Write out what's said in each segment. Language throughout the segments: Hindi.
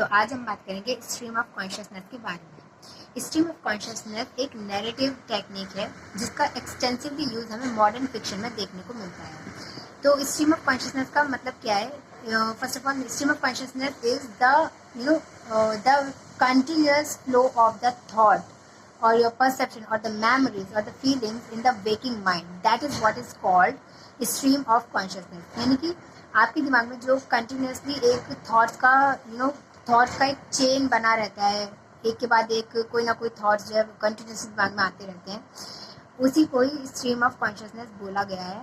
तो आज हम बात करेंगे स्ट्रीम ऑफ कॉन्शियसनेस के बारे में। स्ट्रीम ऑफ कॉन्शियसनेस एक नैरेटिव टेक्निक है जिसका एक्सटेंसिवली यूज हमें मॉडर्न फिक्शन में देखने को मिलता है। तो स्ट्रीम ऑफ कॉन्शियसनेस का मतलब क्या है? First of all, stream of consciousness is the continuous flow of the thought or your perception or the memories or the feelings in the waking mind. That is what is called stream of consciousness. यानी कि आपके दिमाग में जो कंटिन्यूसली एक थॉट्स का थॉट्स का एक चेन बना रहता है, एक के बाद एक कोई ना कोई थॉट्स जो है कंटिन्यूसली दिमाग में आते रहते हैं, उसी को ही स्ट्रीम ऑफ कॉन्शियसनेस बोला गया है।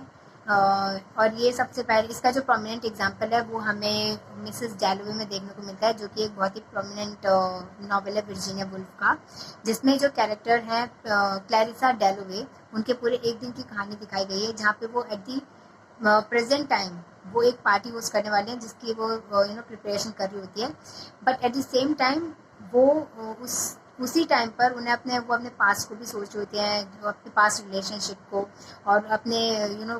और ये सबसे पहले इसका जो प्रोमिनेंट एग्जांपल है वो हमें मिसेस डैलोवे में देखने को मिलता है, जो कि एक बहुत ही प्रोमिनेंट नॉवेल है वर्जीनिया वुल्फ का, जिसमें जो कैरेक्टर हैं क्लैरिसा डैलोवे, उनके पूरे एक दिन की कहानी दिखाई गई है, जहाँ पे वो एट दी प्रेजेंट टाइम वो एक पार्टी होस्ट करने वाले हैं जिसकी वो प्रिपरेशन कर रही होती है। But at the same time वो उसी टाइम पर उन्हें अपने पास्ट को भी सोच रहे होते हैं, जो अपने पास्ट रिलेशनशिप को और अपने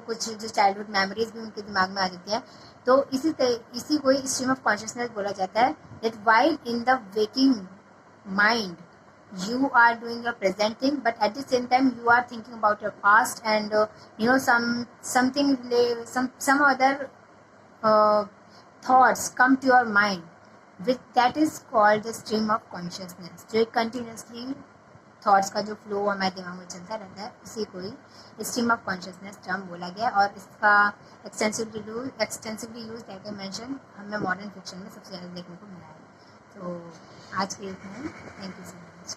कुछ जो चाइल्डहुड मेमोरीज भी उनके दिमाग में आ जाती हैं। तो इसी को स्ट्रीम ऑफ कॉन्शियसनेस बोला जाता है। That while in the waking mind you are doing your present thing, but at the same time you are thinking about your past and some other thoughts come to your mind, which that is called the stream of consciousness. जो एक continuously थॉट्स का जो फ्लो हमारे दिमाग में चलता रहता है, उसी को ही स्ट्रीम ऑफ कॉन्शियसनेस टर्म बोला गया। और इसका extensively use like I mention हमें मॉडर्न फिक्शन में सबसे ज़्यादा देखने को मिला है। तो आज के लिए इतना ही। Thank you so much.